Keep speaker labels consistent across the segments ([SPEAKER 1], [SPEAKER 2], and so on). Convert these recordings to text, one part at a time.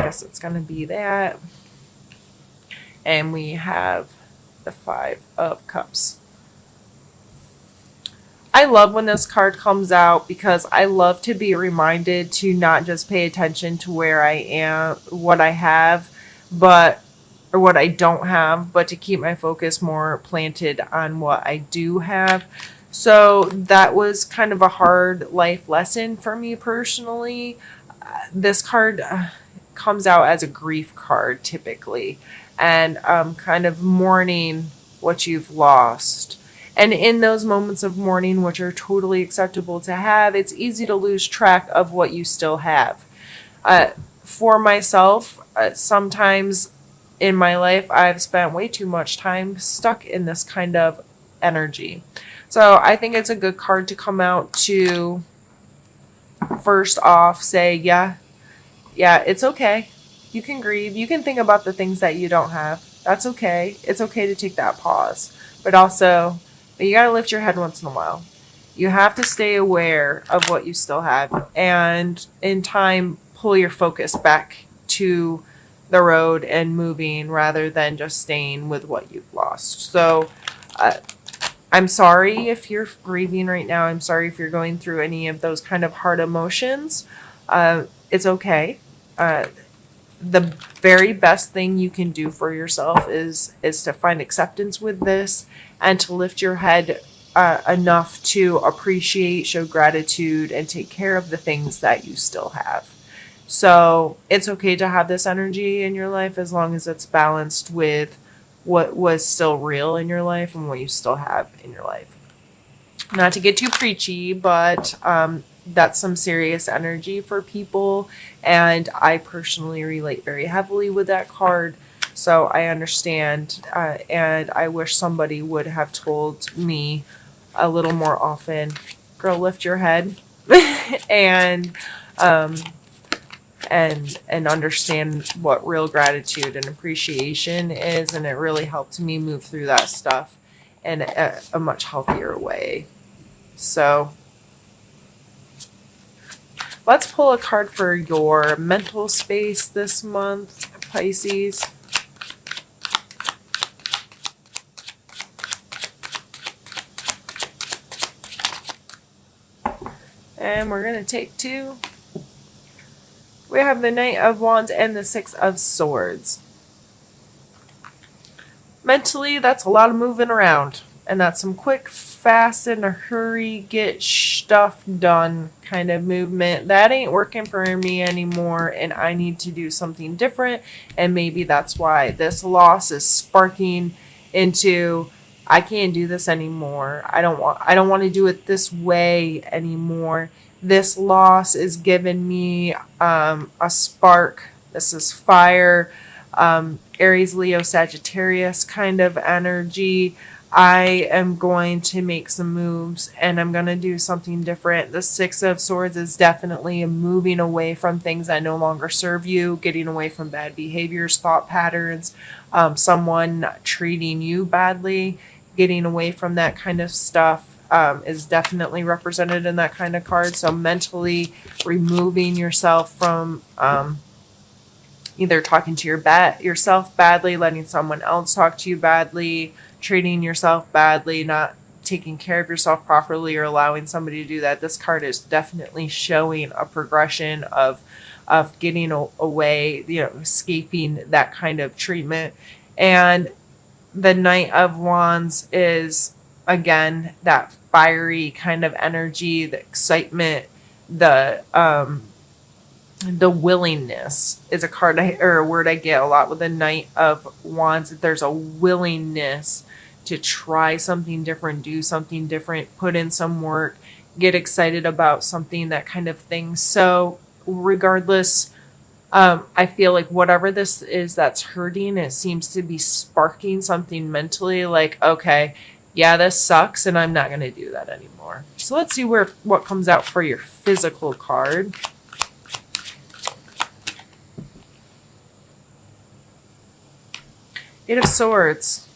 [SPEAKER 1] guess it's going to be that. And we have the Five of Cups. I love when this card comes out because I love to be reminded to not just pay attention to where I am, what I have, but or what I don't have, but to keep my focus more planted on what I do have. So that was kind of a hard life lesson for me personally. This card comes out as a grief card typically, and kind of mourning what you've lost. And in those moments of mourning, which are totally acceptable to have, it's easy to lose track of what you still have. For myself, sometimes in my life, I've spent way too much time stuck in this kind of energy. So I think it's a good card to come out to first off say, yeah, it's okay. You can grieve. You can think about the things that you don't have. That's okay. It's okay to take that pause. But also, you got to lift your head once in a while. You have to stay aware of what you still have. And in time, pull your focus back to the road and moving rather than just staying with what you've lost. So I'm sorry if you're grieving right now. I'm sorry if you're going through any of those kind of hard emotions. It's okay. The very best thing you can do for yourself is to find acceptance with this and to lift your head enough to appreciate, show gratitude, and take care of the things that you still have. So it's okay to have this energy in your life as long as it's balanced with what was still real in your life and what you still have in your life. Not to get too preachy, but that's some serious energy for people. And I personally relate very heavily with that card. So I understand. And I wish somebody would have told me a little more often, girl, lift your head and understand what real gratitude and appreciation is. And it really helped me move through that stuff in a much healthier way. So let's pull a card for your mental space this month, Pisces. And we're going to take two. We have the Knight of Wands and the Six of Swords. Mentally, that's a lot of moving around. And that's some quick, fast, in a hurry, get stuff done kind of movement. That ain't working for me anymore, and I need to do something different. And maybe that's why this loss is sparking into, I can't do this anymore. I don't want to do it this way anymore. This loss is giving me a spark. This is fire, Aries, Leo, Sagittarius kind of energy. I am going to make some moves and I'm going to do something different. The Six of Swords is definitely moving away from things that no longer serve you, getting away from bad behaviors, thought patterns, someone treating you badly, getting away from that kind of stuff. Is definitely represented in that kind of card. So mentally removing yourself from either talking to yourself badly, letting someone else talk to you badly, treating yourself badly, not taking care of yourself properly, or allowing somebody to do that. This card is definitely showing a progression of getting away, escaping that kind of treatment. And the Knight of Wands is, again, that fiery kind of energy, the excitement, the willingness is a card or a word I get a lot with the Knight of Wands. There's a willingness to try something different, do something different, put in some work, get excited about something, that kind of thing. So regardless, I feel like whatever this is that's hurting, it seems to be sparking something mentally, like, okay, yeah, this sucks and I'm not going to do that anymore. So let's see what comes out for your physical card. Eight of Swords.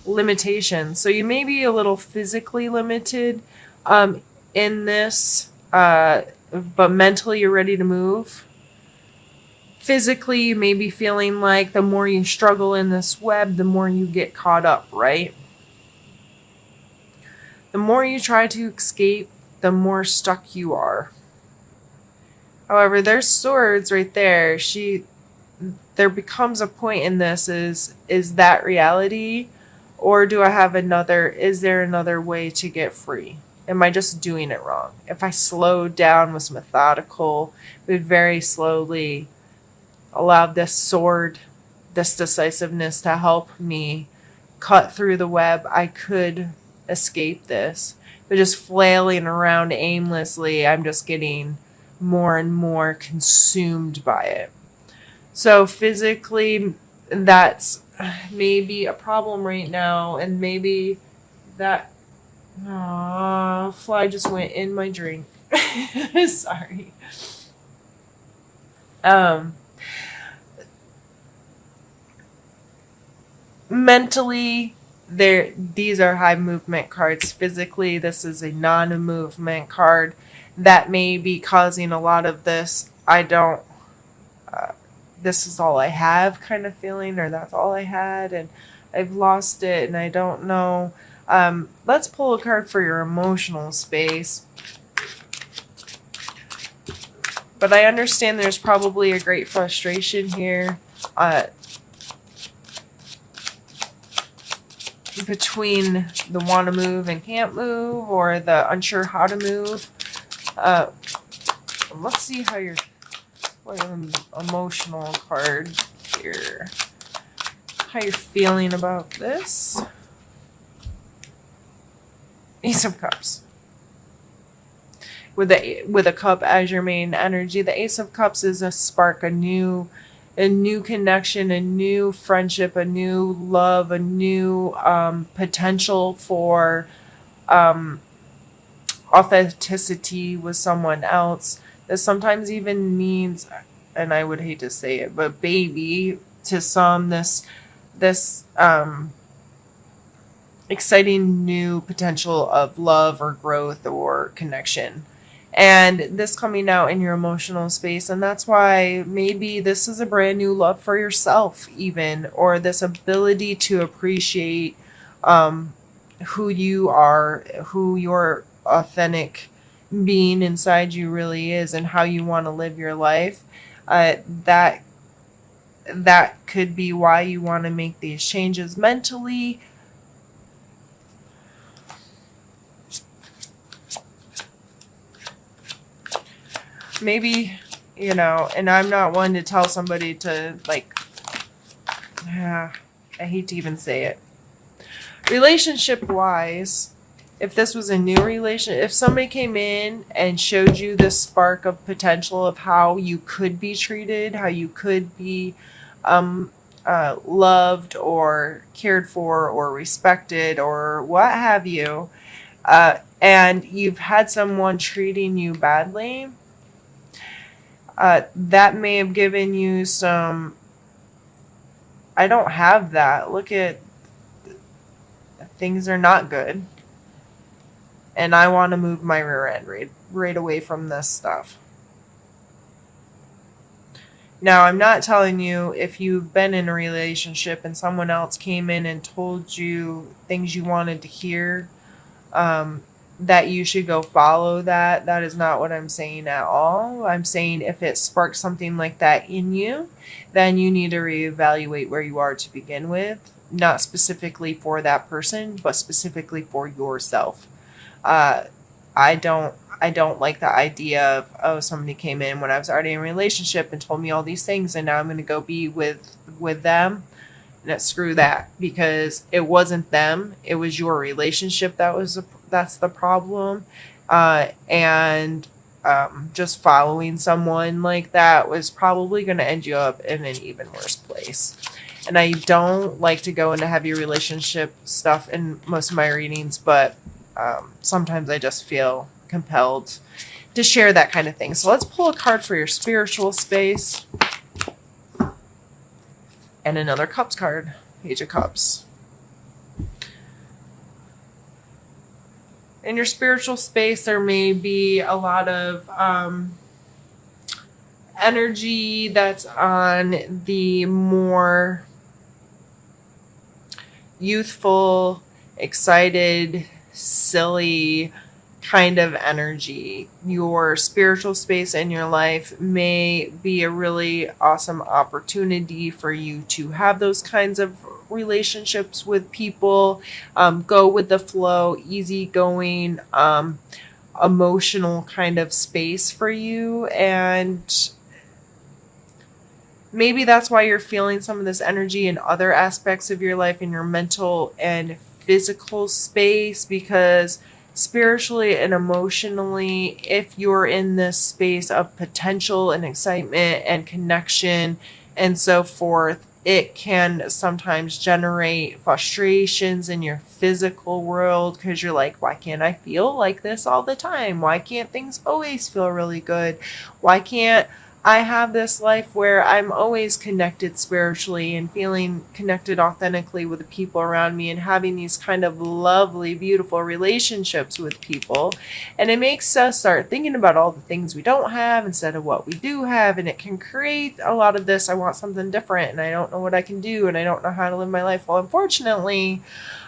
[SPEAKER 1] Limitations. So you may be a little physically limited in this, but mentally you're ready to move. physically, you may be feeling like the more you struggle in this web, the more you get caught up, right? The more you try to escape, the more stuck you are. However, there's swords right there. There becomes a point in this, is that reality? Or do I have is there another way to get free? Am I just doing it wrong? If I slowed down, was methodical, would very slowly allow this sword, this decisiveness to help me cut through the web, I could escape this. But just flailing around aimlessly, I'm just getting more and more consumed by it. So physically, that's maybe a problem right now, and maybe that fly just went in my drink. Sorry. Mentally, these are high movement cards. Physically, this is a non-movement card that may be causing a lot of this. This is all I have kind of feeling, or that's all I had, and I've lost it, and I don't know. Let's pull a card for your emotional space. But I understand there's probably a great frustration here between the want to move and can't move, or the unsure how to move. Let's see how you're... What an emotional card here. How you're feeling about this. Ace of Cups. With a cup as your main energy. The Ace of Cups is a spark, a new connection, a new friendship, a new love, a new potential for authenticity with someone else. This sometimes even means, and I would hate to say it, but baby to some, this exciting new potential of love or growth or connection. And this coming out in your emotional space. And that's why maybe this is a brand new love for yourself even, or this ability to appreciate who you are, who your authentic being inside you really is, and how you want to live your life. That could be why you want to make these changes mentally. Maybe, and I'm not one to tell somebody to, I hate to even say it. Relationship wise, if this was a new relationship, if somebody came in and showed you this spark of potential of how you could be treated, how you could be loved or cared for or respected or what have you, and you've had someone treating you badly, that may have given you some, I don't have that. Look at, things are not good. And I want to move my rear end right away from this stuff. Now, I'm not telling you if you've been in a relationship and someone else came in and told you things you wanted to hear, that you should go follow that. That is not what I'm saying at all. I'm saying if it sparks something like that in you, then you need to reevaluate where you are to begin with. Not specifically for that person, but specifically for yourself. I don't like the idea of, somebody came in when I was already in a relationship and told me all these things, and now I'm going to go be with them. No, screw that, because it wasn't them. It was your relationship that's the problem. And just following someone like that was probably going to end you up in an even worse place. And I don't like to go into heavy relationship stuff in most of my readings, but sometimes I just feel compelled to share that kind of thing. So let's pull a card for your spiritual space. And another Cups card, Page of Cups. In your spiritual space, there may be a lot of energy that's on the more youthful, excited, silly kind of energy. Your spiritual space in your life may be a really awesome opportunity for you to have those kinds of relationships with people. Go with the flow, easygoing, emotional kind of space for you. And maybe that's why you're feeling some of this energy in other aspects of your life, in your mental and physical space, because spiritually and emotionally, if you're in this space of potential and excitement and connection and so forth, it can sometimes generate frustrations in your physical world, because you're like, why can't I feel like this all the time? Why can't things always feel really good? Why can't I have this life where I'm always connected spiritually and feeling connected authentically with the people around me and having these kind of lovely, beautiful relationships with people? And it makes us start thinking about all the things we don't have instead of what we do have. And it can create a lot of this, I want something different and I don't know what I can do and I don't know how to live my life. Well, unfortunately,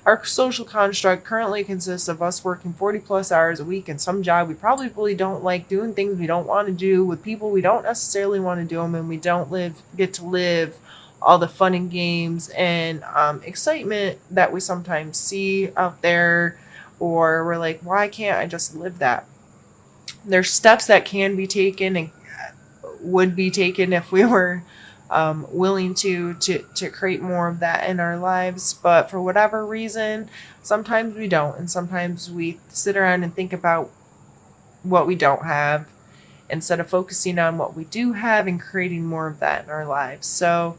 [SPEAKER 1] our social construct currently consists of us working 40 plus hours a week in some job we probably don't like, doing things we don't want to do with people we don't necessarily want to do them, and we don't get to live all the fun and games and excitement that we sometimes see out there. Or we're like, why can't I just live that? There's steps that can be taken and would be taken if we were willing to create more of that in our lives. But for whatever reason, sometimes we don't. And sometimes we sit around and think about what we don't have instead of focusing on what we do have and creating more of that in our lives. So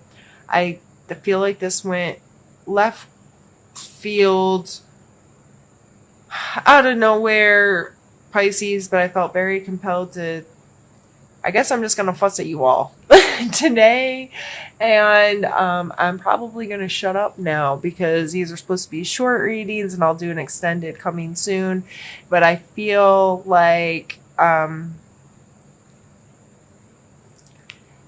[SPEAKER 1] I feel like this went left field, out of nowhere, Pisces, but I felt very compelled to, I guess I'm just going to fuss at you all today. And I'm probably going to shut up now because these are supposed to be short readings and I'll do an extended coming soon. But I feel like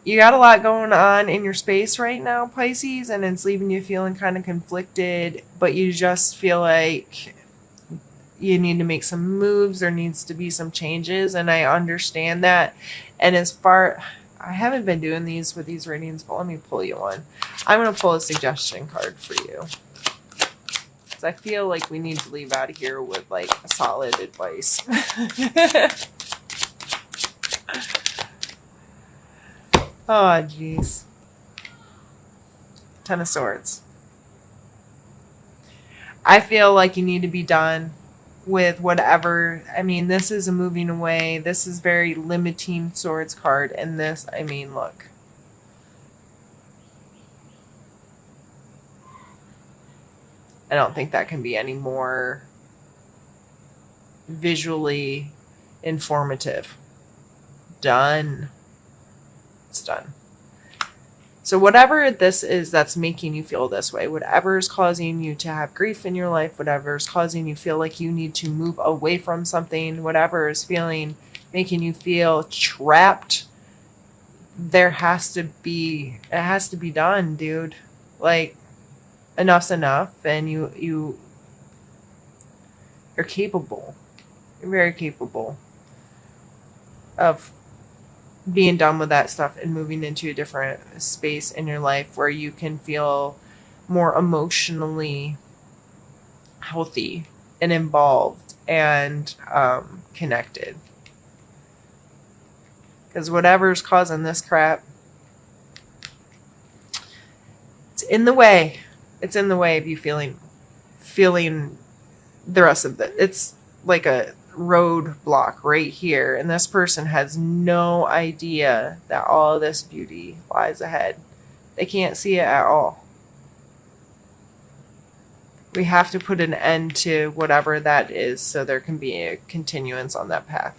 [SPEAKER 1] you got a lot going on in your space right now, Pisces, and it's leaving you feeling kind of conflicted, but you just feel like you need to make some moves. There needs to be some changes, and I understand that. And I haven't been doing these with these readings, but let me pull you one. I'm going to pull a suggestion card for you, because I feel like we need to leave out of here with like a solid advice. Oh, jeez. Ten of Swords. I feel like you need to be done with whatever. I mean, this is a moving away. This is very limiting Swords card. And this, I mean, look. I don't think that can be any more visually informative. Done. It's done. So whatever this is that's making you feel this way, whatever is causing you to have grief in your life, whatever is causing you to feel like you need to move away from something, whatever is making you feel trapped, it has to be done, dude. Like, enough's enough, and you're capable. You're very capable of being done with that stuff and moving into a different space in your life where you can feel more emotionally healthy and involved and connected. Because whatever's causing this crap, it's in the way. It's in the way of you feeling the rest of it. It's like a roadblock right here, and this person has no idea that all of this beauty lies ahead. They can't see it at all. We have to put an end to whatever that is so there can be a continuance on that path.